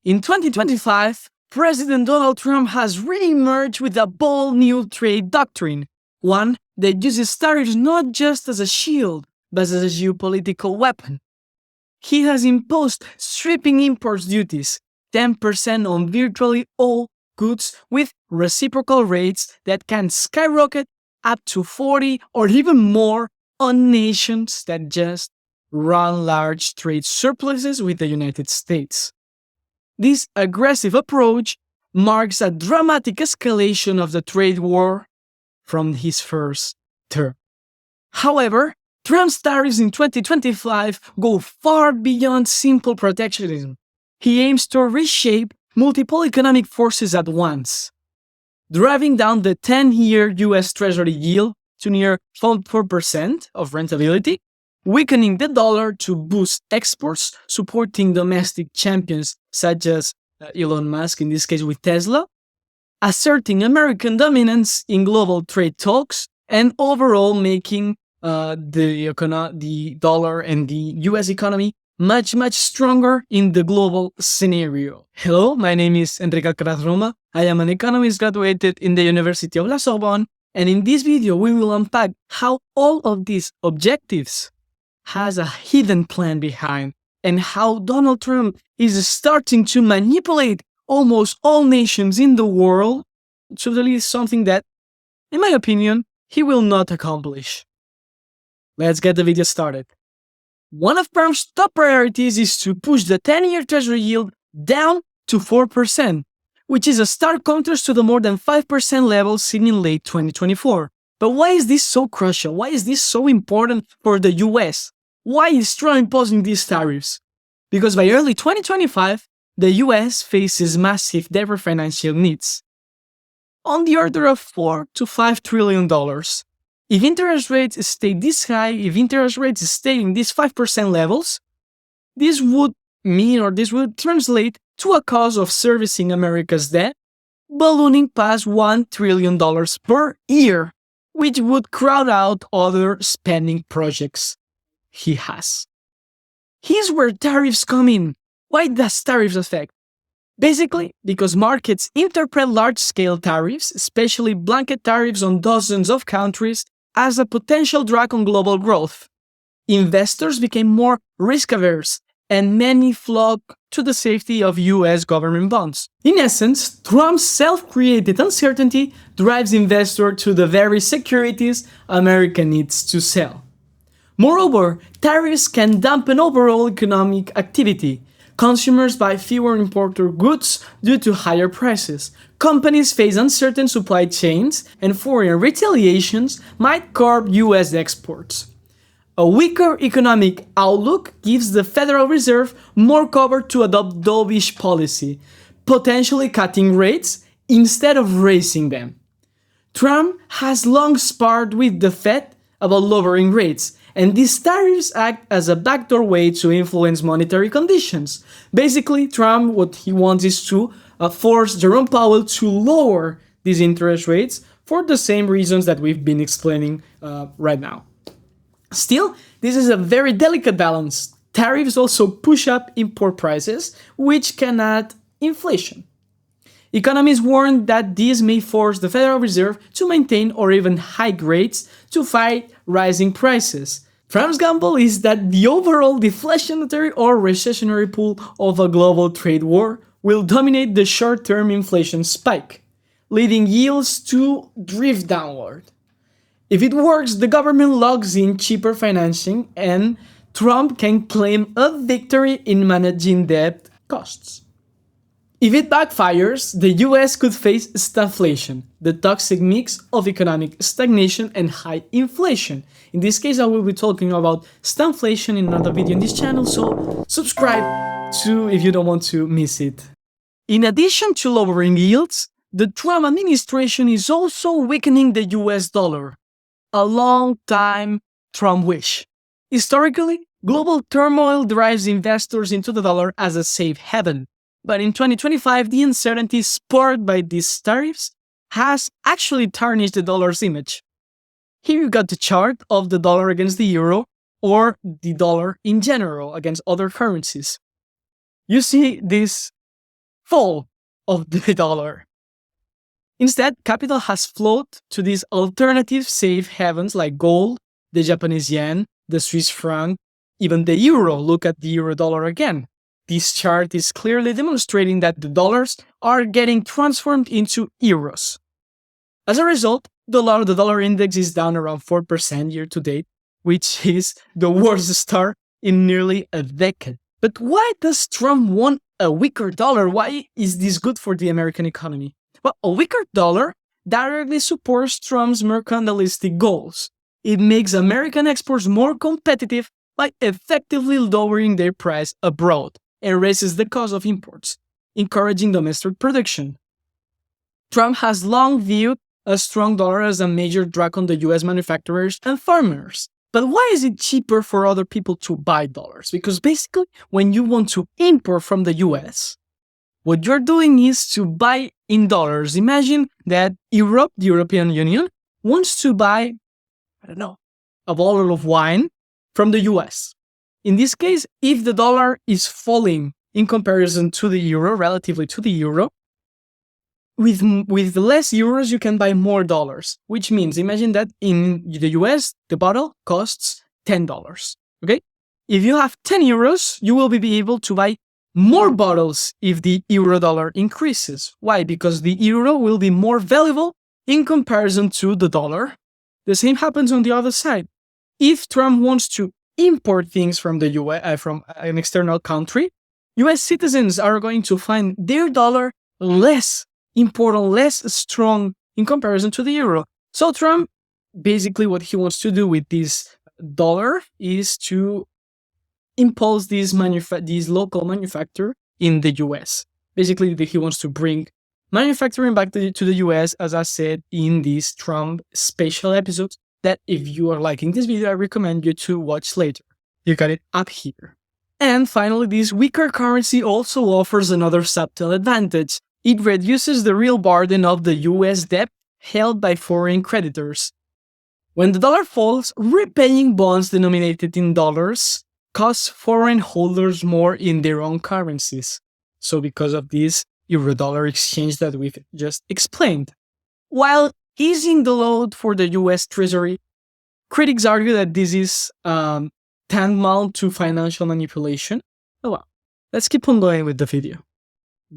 In 2025, President Donald Trump has re-emerged with a bold new trade doctrine, one that uses tariffs not just as a shield, but as a geopolitical weapon. He has imposed sweeping import duties, 10% on virtually all goods with reciprocal rates that can skyrocket up to 40 or even more on nations that just run large trade surpluses with the United States. This aggressive approach marks a dramatic escalation of the trade war from his first term. However, Trump's tariffs in 2025 go far beyond simple protectionism. He aims to reshape multiple economic forces at once, driving down the 10-year US Treasury yield to near 4% of rentability, weakening the dollar to boost exports, supporting domestic champions such as Elon Musk, in this case with Tesla, asserting American dominance in global trade talks, and overall making the dollar and the US economy much stronger in the global scenario. Hello, my name is Enric Alcaraz Roma. I am an economist graduated in the University of La Sorbonne, and in this video we will unpack how all of these objectives has a hidden plan behind, and how Donald Trump is starting to manipulate almost all nations in the world to release something that, in my opinion, he will not accomplish. Let's get the video started. One of Trump's top priorities is to push the 10-year Treasury yield down to 4%, which is a stark contrast to the more than 5% level seen in late 2024. But why is this so crucial? Why is this so important for the US? Why is Trump imposing these tariffs? Because by early 2025, the US faces massive debt refinancing needs, on the order of $4 to $5 trillion. If interest rates stay this high, if interest rates stay in these 5% levels, this would translate to a cost of servicing America's debt ballooning past $1 trillion per year, which would crowd out other spending projects he has. Here's where tariffs come in. Why does tariffs affect? Basically, because markets interpret large-scale tariffs, especially blanket tariffs on dozens of countries, as a potential drag on global growth. Investors became more risk-averse, and many flocked to the safety of US government bonds. In essence, Trump's self-created uncertainty drives investors to the very securities America needs to sell. Moreover, tariffs can dampen overall economic activity. Consumers buy fewer imported goods due to higher prices. Companies face uncertain supply chains, and foreign retaliations might curb US exports. A weaker economic outlook gives the Federal Reserve more cover to adopt dovish policy, potentially cutting rates instead of raising them. Trump has long sparred with the Fed about lowering rates, and these tariffs act as a backdoor way to influence monetary conditions. Basically, Trump, what he wants is to force Jerome Powell to lower these interest rates for the same reasons that we've been explaining right now. Still, this is a very delicate balance. Tariffs also push up import prices, which can add inflation. Economists warn that this may force the Federal Reserve to maintain or even hike rates to fight rising prices. Trump's gamble is that the overall deflationary or recessionary pull of a global trade war will dominate the short-term inflation spike, leading yields to drift downward. If it works, the government locks in cheaper financing and Trump can claim a victory in managing debt costs. If it backfires, the US could face stagflation, the toxic mix of economic stagnation and high inflation. In this case, I will be talking about stagflation in another video on this channel, so subscribe if you don't want to miss it. In addition to lowering yields, the Trump administration is also weakening the US dollar, a long-time Trump wish. Historically, global turmoil drives investors into the dollar as a safe haven. But in 2025, the uncertainty spurred by these tariffs has actually tarnished the dollar's image. Here you got the chart of the dollar against the euro, or the dollar in general against other currencies. You see this fall of the dollar. Instead, capital has flowed to these alternative safe havens like gold, the Japanese yen, the Swiss franc, even the euro. Look at the euro dollar again. This chart is clearly demonstrating that the dollars are getting transformed into euros. As a result, the dollar index is down around 4% year to date, which is the worst start in nearly a decade. But why does Trump want a weaker dollar? Why is this good for the American economy? Well, a weaker dollar directly supports Trump's mercantilistic goals. It makes American exports more competitive by effectively lowering their price abroad and raises the cost of imports, encouraging domestic production. Trump has long viewed a strong dollar as a major drag on the US manufacturers and farmers. But why is it cheaper for other people to buy dollars? Because basically, when you want to import from the US, what you're doing is to buy in dollars. Imagine that Europe, the European Union, wants to buy, a bottle of wine from the US. In this case, if the dollar is falling in comparison to the euro, relatively to the euro, with less euros, you can buy more dollars, which means, imagine that in the US, the bottle costs $10, okay? If you have 10 euros, you will be able to buy more bottles if the euro dollar increases. Why? Because the euro will be more valuable in comparison to the dollar. The same happens on the other side. If Trump wants to import things from the US, from an external country, US citizens are going to find their dollar less important, less strong in comparison to the euro. So Trump, basically what he wants to do with this dollar is to impose this local manufacture in the US. Basically, he wants to bring manufacturing back to the US, as I said in this Trump special episode, that if you are liking this video, I recommend you to watch later. You got it up here. And finally, this weaker currency also offers another subtle advantage. It reduces the real burden of the US debt held by foreign creditors. When the dollar falls, repaying bonds denominated in dollars costs foreign holders more in their own currencies. So because of this euro-dollar exchange that we've just explained. While easing the load for the US Treasury, critics argue that this is tantamount to financial manipulation. Oh well, let's keep on going with the video.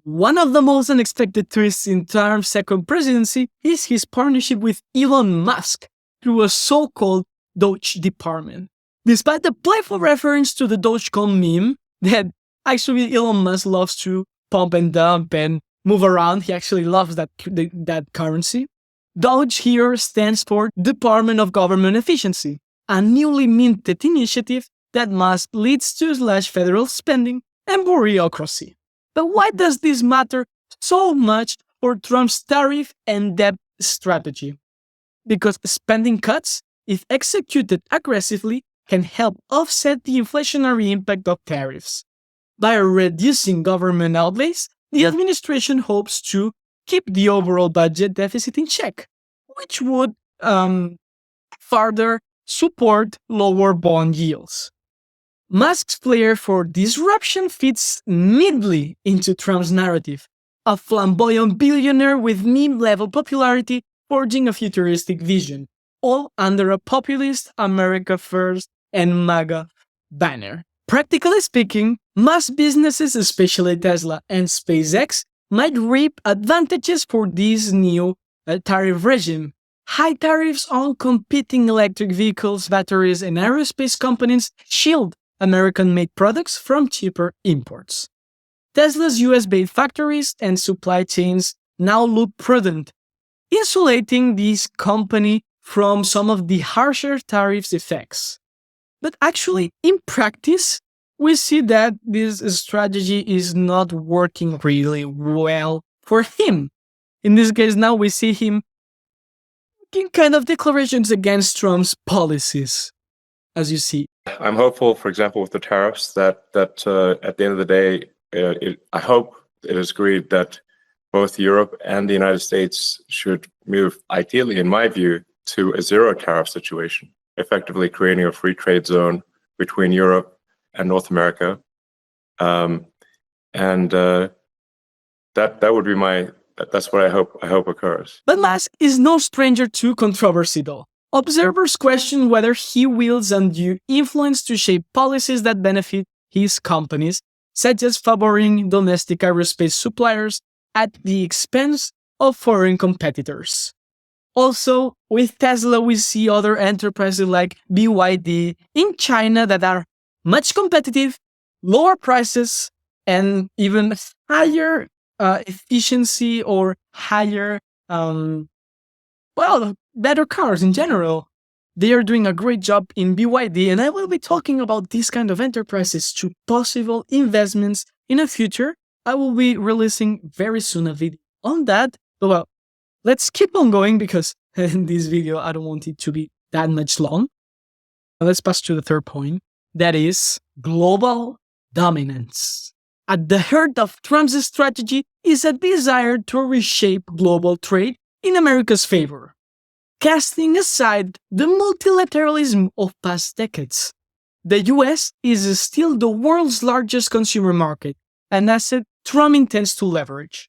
One of the most unexpected twists in Trump's second presidency is his partnership with Elon Musk through a so-called DOGE department. Despite the playful reference to the Dogecoin meme that actually Elon Musk loves to pump and dump and move around, he actually loves that currency. DOGE here stands for Department of Government Efficiency, a newly minted initiative that Musk leads to slash federal spending and bureaucracy. But why does this matter so much for Trump's tariff and debt strategy? Because spending cuts, if executed aggressively, can help offset the inflationary impact of tariffs. By reducing government outlays, the administration hopes to keep the overall budget deficit in check, which would further support lower bond yields. Musk's flair for disruption fits neatly into Trump's narrative, a flamboyant billionaire with meme-level popularity forging a futuristic vision, all under a populist America First and MAGA banner. Practically speaking, Musk businesses, especially Tesla and SpaceX, might reap advantages for this new tariff regime. High tariffs on competing electric vehicles, batteries, and aerospace companies shield American-made products from cheaper imports. Tesla's US-based factories and supply chains now look prudent, insulating this company from some of the harsher tariffs effects. But actually, in practice, we see that this strategy is not working really well for him. In this case, now we see him making kind of declarations against Trump's policies, as you see. I'm hopeful, for example, with the tariffs, that at the end of the day, I hope it is agreed that both Europe and the United States should move, ideally, in my view, to a zero tariff situation, effectively creating a free trade zone between Europe and North America. And that would be that's what I hope occurs. But Musk is no stranger to controversy, though. Observers question whether he wields undue influence to shape policies that benefit his companies, such as favoring domestic aerospace suppliers at the expense of foreign competitors. Also, with Tesla, we see other enterprises like BYD in China that are much competitive, lower prices, and even higher efficiency or higher, better cars in general. They are doing a great job in BYD, and I will be talking about these kind of enterprises to possible investments in the future. I will be releasing very soon a video on that. But let's keep on going because in this video, I don't want it to be that much long. Let's pass to the third point. That is global dominance. At the heart of Trump's strategy is a desire to reshape global trade in America's favor, casting aside the multilateralism of past decades. The US is still the world's largest consumer market, an asset Trump intends to leverage.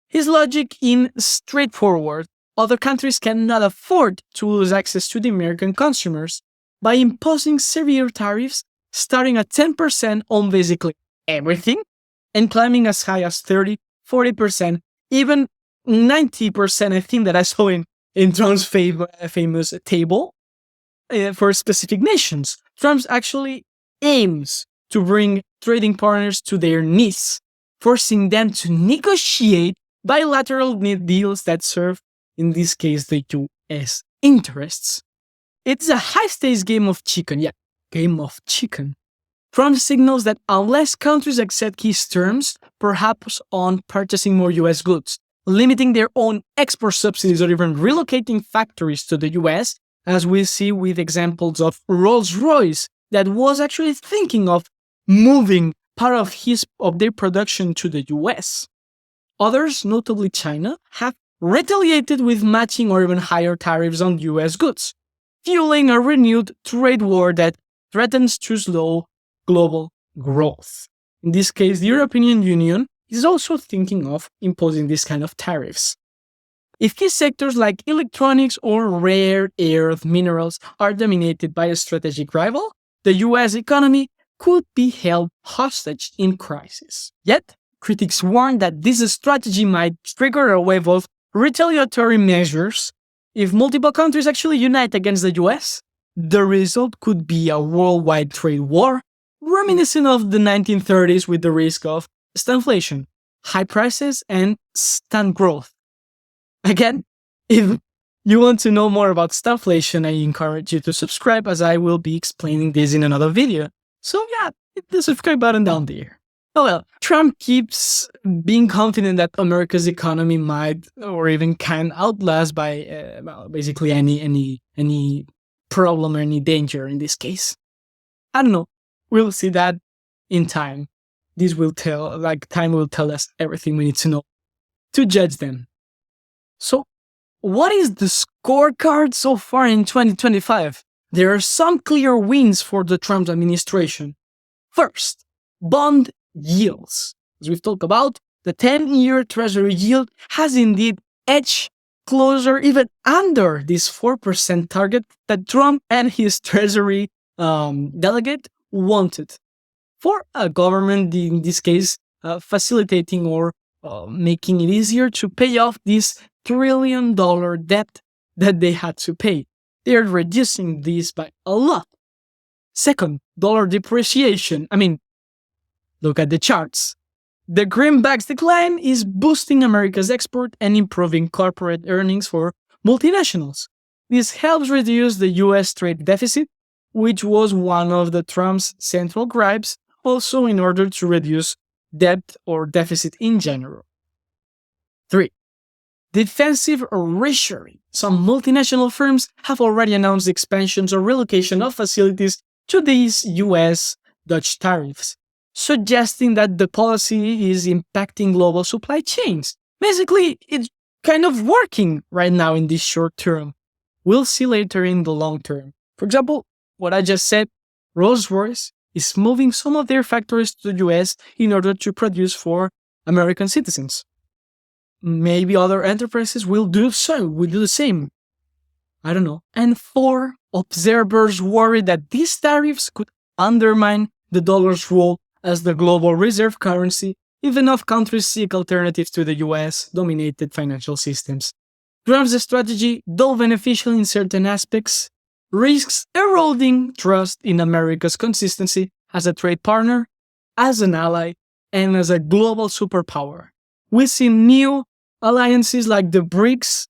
His logic is straightforward. Other countries cannot afford to lose access to the American consumers by imposing severe tariffs starting at 10% on basically everything and climbing as high as 30, 40%, even 90%, I think that I saw in Trump's famous table for specific nations. Trump actually aims to bring trading partners to their knees, forcing them to negotiate bilateral deals that serve, in this case, the US interests. It's a high-stakes game of chicken. Yeah, game of chicken. Trump signals that unless countries accept his terms, perhaps on purchasing more US goods, limiting their own export subsidies or even relocating factories to the US, as we see with examples of Rolls-Royce that was actually thinking of moving part of their production to the US. Others, notably China, have retaliated with matching or even higher tariffs on US goods, fueling a renewed trade war that threatens to slow global growth. In this case, the European Union is also thinking of imposing this kind of tariffs. If key sectors like electronics or rare earth minerals are dominated by a strategic rival, the US economy could be held hostage in crisis. Yet, critics warn that this strategy might trigger a wave of retaliatory measures. If multiple countries actually unite against the US, the result could be a worldwide trade war, reminiscent of the 1930s with the risk of stagflation, high prices, and stunned growth. Again, if you want to know more about stagflation, I encourage you to subscribe as I will be explaining this in another video. So yeah, hit the subscribe button down there. Oh well, Trump keeps being confident that America's economy might or even can outlast by basically any problem or any danger in this case. I don't know. We'll see that in time. Time will tell us everything we need to know to judge them. So, what is the scorecard so far in 2025? There are some clear wins for the Trump administration. First, bond yields. As we've talked about, the 10-year Treasury yield has indeed edged closer, even under this 4% target that Trump and his Treasury delegate wanted. For a government, in this case, facilitating or making it easier to pay off this $1 trillion debt that they had to pay. They are reducing this by a lot. Second, dollar depreciation. Look at the charts. The greenback's decline is boosting America's export and improving corporate earnings for multinationals. This helps reduce the US trade deficit, which was one of the Trump's central gripes, also in order to reduce debt or deficit in general. 3. Defensive reshoring. Some multinational firms have already announced expansions or relocation of facilities to these US DOGE tariffs, suggesting that the policy is impacting global supply chains. Basically, it's kind of working right now in this short term. We'll see later in the long term. For example, what I just said, Rolls-Royce is moving some of their factories to the US in order to produce for American citizens. Maybe other enterprises will do the same. I don't know. And 4, observers worry that these tariffs could undermine the dollar's role as the global reserve currency if enough countries seek alternatives to the US-dominated financial systems. Trump's strategy, though beneficial in certain aspects, risks eroding trust in America's consistency as a trade partner, as an ally, and as a global superpower. We see new alliances like the BRICS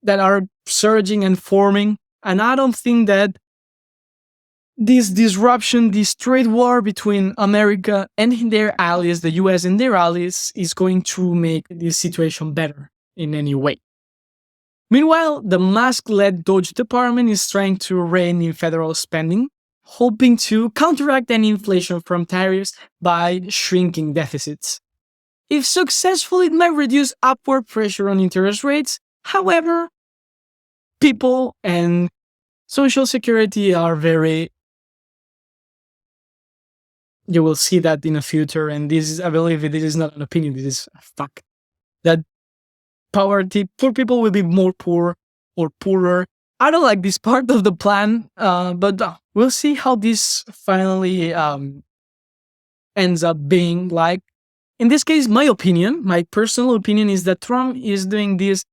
that are surging and forming, and I don't think that this disruption, this trade war between America and their allies, the US and their allies, is going to make this situation better in any way. Meanwhile, the Musk-led DOGE department is trying to rein in federal spending, hoping to counteract any inflation from tariffs by shrinking deficits. If successful, it might reduce upward pressure on interest rates. However, people and Social Security are very... You will see that in the future, and I believe this is not an opinion, this is a fact. That poor people will be more poor or poorer. I don't like this part of the plan, but we'll see how this finally ends up being like. In this case, my personal opinion is that Trump is doing this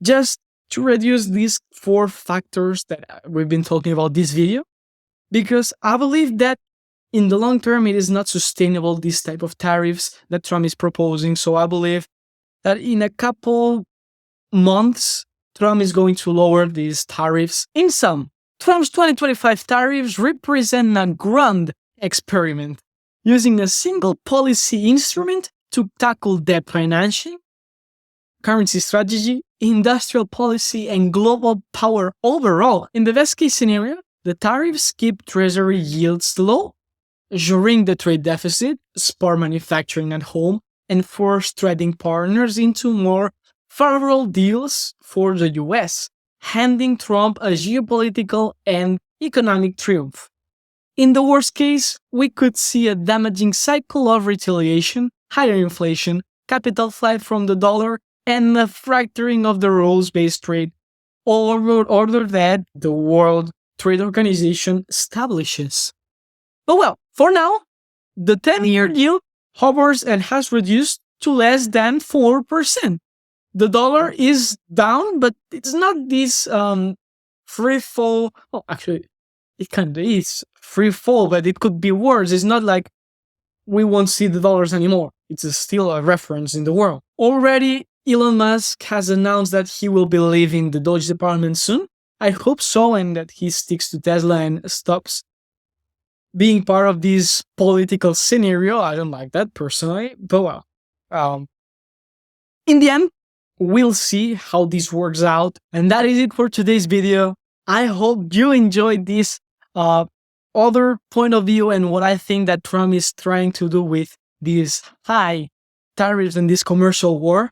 just to reduce these 4 factors that we've been talking about this video, because I believe that in the long term, it is not sustainable, this type of tariffs that Trump is proposing. So I believe that in a couple months, Trump is going to lower these tariffs. In sum, Trump's 2025 tariffs represent a grand experiment, using a single policy instrument to tackle debt financing, currency strategy, industrial policy, and global power overall. In the best case scenario, the tariffs keep Treasury yields low, shrink the trade deficit, spur manufacturing at home, and force trading partners into more favorable deals for the US, handing Trump a geopolitical and economic triumph. In the worst case, we could see a damaging cycle of retaliation, higher inflation, capital flight from the dollar, and a fracturing of the rules-based trade order that the World Trade Organization establishes. But well, for now, the 10-year yield hovers and has reduced to less than 4%. The dollar is down, but it's not this free fall. Well, actually, it kind of is free fall, but it could be worse. It's not like we won't see the dollars anymore. It's still a reference in the world. Already, Elon Musk has announced that he will be leaving the DOGE department soon. I hope so, and that he sticks to Tesla and stops being part of this political scenario. I don't like that personally, but well, in the end, we'll see how this works out. And that is it for today's video. I hope you enjoyed this other point of view and what I think that Trump is trying to do with these high tariffs and this commercial war.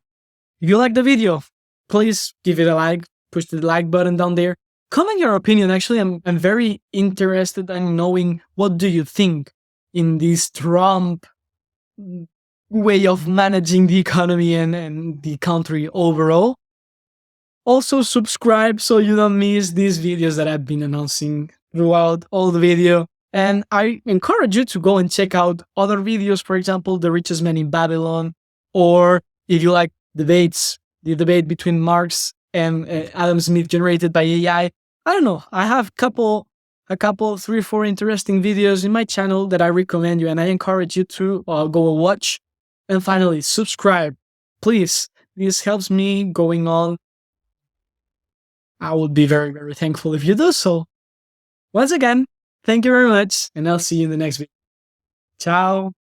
If you like the video, please give it a like, push the like button down there. Comment your opinion. Actually, I'm very interested in knowing what do you think in this Trump way of managing the economy and the country overall. Also, subscribe so you don't miss these videos that I've been announcing throughout all the video. And I encourage you to go and check out other videos, for example, The Richest Man in Babylon, or if you like debates, the debate between Marx and Adam Smith generated by AI. I don't know. I have a couple, 3 or 4 interesting videos in my channel that I recommend you, and I encourage you to go and watch. And finally, subscribe, please. This helps me going on. I would be very, very thankful if you do so. Once again, thank you very much, and I'll see you in the next video. Ciao.